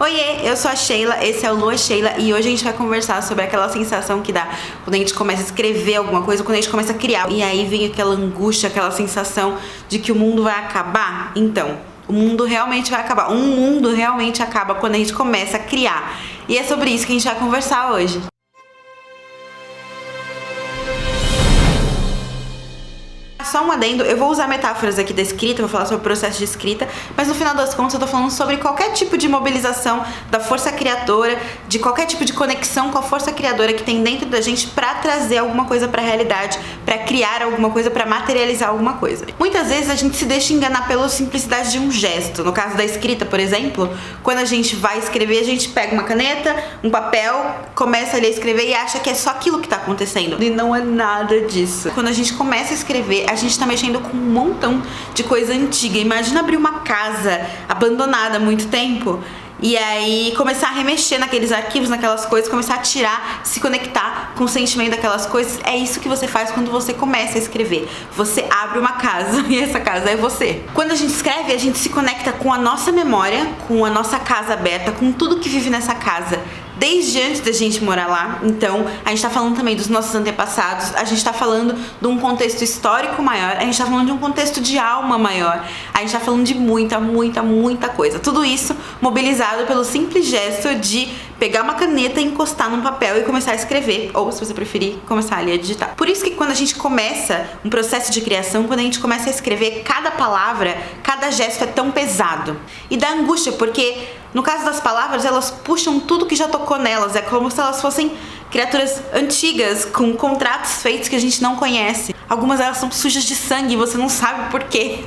Oiê, eu sou a Sheila, esse é o Lua Sheila e hoje a gente vai conversar sobre aquela sensação que dá quando a gente começa a escrever alguma coisa, quando a gente começa a criar. E aí vem aquela angústia, aquela sensação de que o mundo vai acabar. Então, o mundo realmente vai acabar. Um mundo realmente acaba quando a gente começa a criar. E é sobre isso que a gente vai conversar hoje. Só um adendo, eu vou usar metáforas aqui da escrita, vou falar sobre o processo de escrita, mas no final das contas eu tô falando sobre qualquer tipo de mobilização da força criadora, de qualquer tipo de conexão com a força criadora que tem dentro da gente pra trazer alguma coisa pra realidade, pra criar alguma coisa, pra materializar alguma coisa. Muitas vezes a gente se deixa enganar pela simplicidade de um gesto. No caso da escrita, por exemplo, quando a gente vai escrever, a gente pega uma caneta, um papel, começa ali a escrever e acha que é só aquilo que tá acontecendo. E não é nada disso. Quando a gente começa a escrever, a gente tá mexendo com um montão de coisa antiga. Imagina abrir uma casa abandonada há muito tempo e aí começar a remexer naqueles arquivos, naquelas coisas, começar a tirar, se conectar com o sentimento daquelas coisas. É isso que você faz quando você começa a escrever. Você abre uma casa e essa casa é você. Quando a gente escreve, a gente se conecta com a nossa memória, com a nossa casa aberta, com tudo que vive nessa casa desde antes da gente morar lá. Então, a gente tá falando também dos nossos antepassados, a gente tá falando de um contexto histórico maior, a gente tá falando de um contexto de alma maior, a gente tá falando de muita coisa. Tudo isso mobilizado pelo simples gesto de pegar uma caneta e encostar num papel e começar a escrever, ou se você preferir, começar ali a digitar. Por isso que quando a gente começa um processo de criação, quando a gente começa a escrever, cada palavra, cada gesto é tão pesado. E dá angústia, porque no caso das palavras, elas puxam tudo que já tocou nelas. É como se elas fossem criaturas antigas, com contratos feitos que a gente não conhece. Algumas delas são sujas de sangue e você não sabe por quê.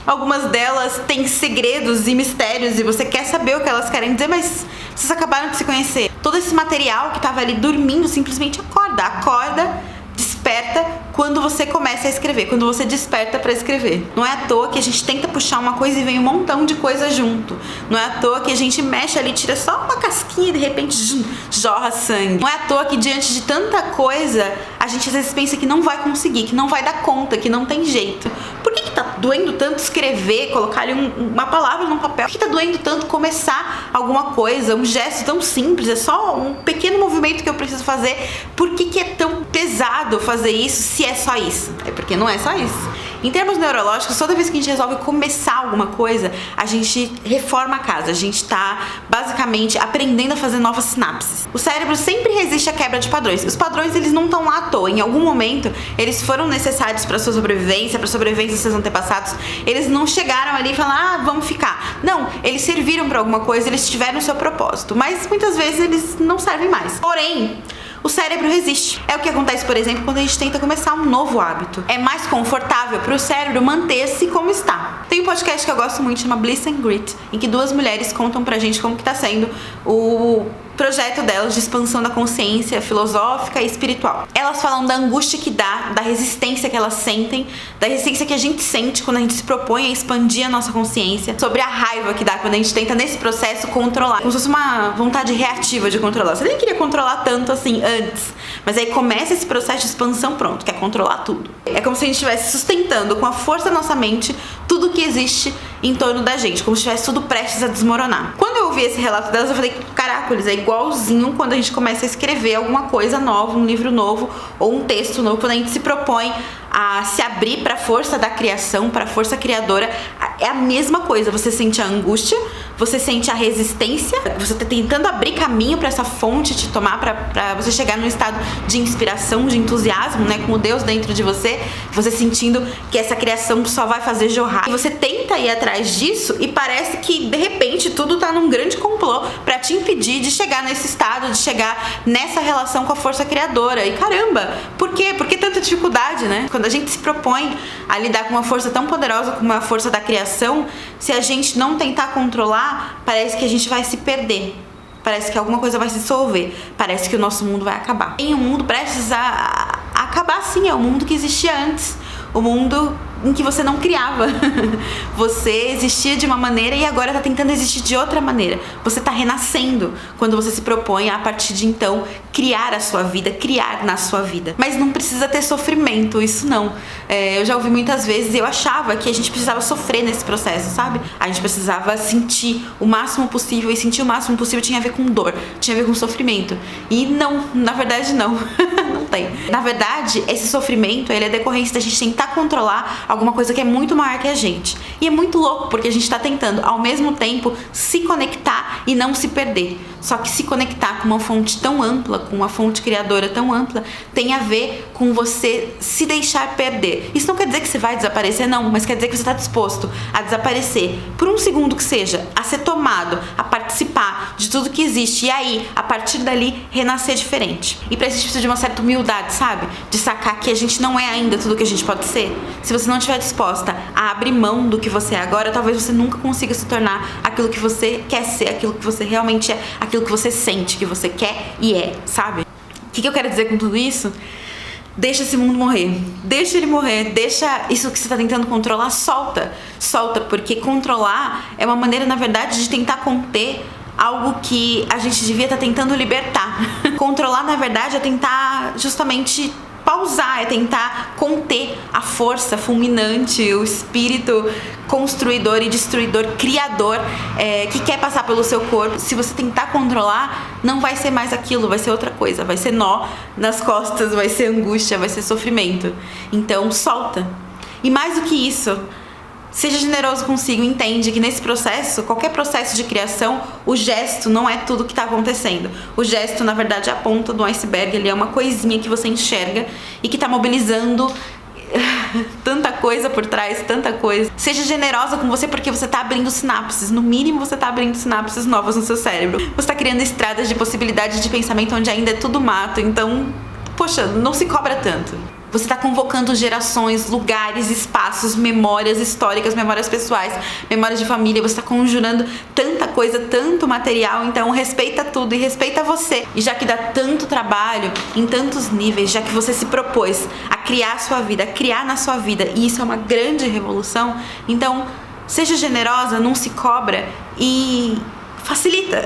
Algumas delas têm segredos e mistérios e você quer saber o que elas querem dizer, mas vocês acabaram de se conhecer. Todo esse material que tava ali dormindo simplesmente acorda, desperta quando você começa a escrever, quando você desperta pra escrever. Não é à toa que a gente tenta puxar uma coisa e vem um montão de coisa junto. Não é à toa que a gente mexe ali, tira só uma casquinha e de repente jorra sangue. Não é à toa que diante de tanta coisa, a gente às vezes pensa que não vai conseguir, que não vai dar conta, que não tem jeito. Por que tá doendo tanto escrever, colocar ali uma palavra num papel? Por que tá doendo tanto começar alguma coisa, um gesto tão simples? É só um pequeno movimento que eu preciso fazer. Por que é tão pesado fazer isso se é só isso? É porque não é só isso. Em termos neurológicos, toda vez que a gente resolve começar alguma coisa, a gente reforma a casa. A gente tá basicamente aprendendo a fazer novas sinapses. O cérebro sempre resiste à quebra de padrões. Os padrões, eles não estão lá à toa. Em algum momento, eles foram necessários para sua sobrevivência, para a sobrevivência dos seus antepassados. Eles não chegaram ali e falaram, vamos ficar. Não, eles serviram para alguma coisa, eles tiveram o seu propósito. Mas muitas vezes eles não servem mais. Porém, o cérebro resiste. É o que acontece, por exemplo, quando a gente tenta começar um novo hábito. É mais confortável para o cérebro manter-se como está. Tem um podcast que eu gosto muito, chama Bliss and Grit, em que duas mulheres contam pra gente como que tá sendo o projeto delas de expansão da consciência filosófica e espiritual. Elas falam da angústia que dá, da resistência que elas sentem, da resistência que a gente sente quando a gente se propõe a expandir a nossa consciência, sobre a raiva que dá quando a gente tenta nesse processo controlar, como se fosse uma vontade reativa de controlar. Você nem queria controlar tanto assim antes, mas aí começa esse processo de expansão, pronto, quer controlar tudo. É como se a gente estivesse sustentando com a força da nossa mente tudo que existe em torno da gente, como se estivesse tudo prestes a desmoronar. Quando eu ouvi esse relato delas, eu falei, caracoles, é igualzinho quando a gente começa a escrever alguma coisa nova, um livro novo ou um texto novo, quando a gente se propõe a se abrir para a força da criação, para a força criadora. É a mesma coisa, você sente a angústia, você sente a resistência, você tá tentando abrir caminho para essa fonte te tomar, para você chegar num estado de inspiração, de entusiasmo, né, com o Deus dentro de você sentindo que essa criação só vai fazer jorrar. E você tenta ir atrás disso e parece que de repente tudo tá num grande complô para te impedir de chegar nesse estado, de chegar nessa relação com a força criadora. E caramba, por quê? Por que tanta dificuldade, né? Quando a gente se propõe a lidar com uma força tão poderosa como a força da criação, se a gente não tentar controlar, parece que a gente vai se perder. Parece que alguma coisa vai se dissolver. Parece que o nosso mundo vai acabar. E o mundo prestes a acabar sim, é o mundo que existia antes. O mundo em que você não criava. Você existia de uma maneira e agora tá tentando existir de outra maneira. Você tá renascendo quando você se propõe a partir de então criar a sua vida, criar na sua vida. Mas não precisa ter sofrimento, isso não. Eu já ouvi muitas vezes, eu achava que a gente precisava sofrer nesse processo, sabe? A gente precisava sentir o máximo possível, e sentir o máximo possível tinha a ver com dor, tinha a ver com sofrimento. E não, na verdade não. Não tem. Na verdade, esse sofrimento, ele é decorrência da gente tentar controlar alguma coisa que é muito maior que a gente. E é muito louco, porque a gente tá tentando, ao mesmo tempo, se conectar e não se perder. Só que se conectar com uma fonte tão ampla, com uma fonte criadora tão ampla, tem a ver com você se deixar perder. Isso não quer dizer que você vai desaparecer, não, mas quer dizer que você está disposto a desaparecer, por um segundo que seja, a ser tomado, a participar de tudo que existe, e aí, a partir dali, renascer diferente. E pra isso a gente precisa de uma certa humildade, sabe? De sacar que a gente não é ainda tudo que a gente pode ser. Se você não estiver disposta a abrir mão do que você é agora, talvez você nunca consiga se tornar aquilo que você quer ser, aquilo que você realmente é, aquilo que você sente que você quer e é, sabe? O que eu quero dizer com tudo isso? Deixa esse mundo morrer, deixa ele morrer, deixa isso que você tá tentando controlar, solta, porque controlar é uma maneira, na verdade, de tentar conter algo que a gente devia estar tentando libertar. Controlar, na verdade, é tentar justamente pausar, é tentar conter a força fulminante, o espírito construidor e destruidor, criador, que quer passar pelo seu corpo. Se você tentar controlar, não vai ser mais aquilo, vai ser outra coisa, vai ser nó nas costas, vai ser angústia, vai ser sofrimento. Então, solta. E mais do que isso, seja generoso consigo, entende que nesse processo, qualquer processo de criação, o gesto não é tudo que está acontecendo. O gesto, na verdade, é a ponta do iceberg, ele é uma coisinha que você enxerga e que está mobilizando tanta coisa por trás, tanta coisa. Seja generosa com você porque você tá abrindo sinapses, no mínimo você tá abrindo sinapses novas no seu cérebro. Você tá criando estradas de possibilidades de pensamento onde ainda é tudo mato, então, poxa, não se cobra tanto. Você está convocando gerações, lugares, espaços, memórias históricas, memórias pessoais, memórias de família. Você está conjurando tanta coisa, tanto material. Então respeita tudo e respeita você. E já que dá tanto trabalho, em tantos níveis, já que você se propôs a criar a sua vida, a criar na sua vida, e isso é uma grande revolução, então seja generosa, não se cobra e facilita.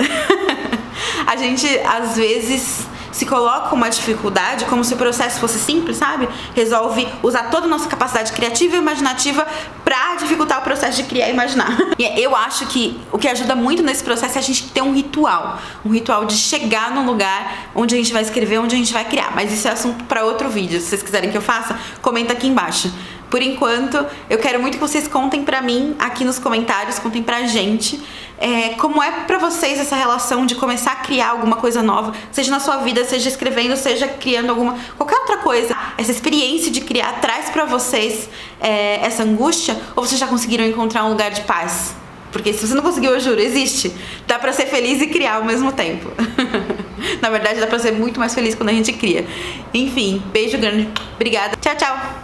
A gente, às vezes, se coloca uma dificuldade como se o processo fosse simples, sabe? Resolve usar toda a nossa capacidade criativa e imaginativa pra dificultar o processo de criar e imaginar. E eu acho que o que ajuda muito nesse processo é a gente ter um ritual de chegar no lugar onde a gente vai escrever, onde a gente vai criar. Mas isso é assunto pra outro vídeo. Se vocês quiserem que eu faça, comenta aqui embaixo. Por enquanto, eu quero muito que vocês contem pra mim aqui nos comentários, contem pra gente como é pra vocês essa relação de começar a criar alguma coisa nova, seja na sua vida, seja escrevendo, seja criando qualquer outra coisa. Essa experiência de criar traz pra vocês essa angústia, ou vocês já conseguiram encontrar um lugar de paz? Porque se você não conseguiu, eu juro, existe. Dá pra ser feliz e criar ao mesmo tempo. Na verdade, dá pra ser muito mais feliz quando a gente cria. Enfim, beijo grande. Obrigada. Tchau, tchau.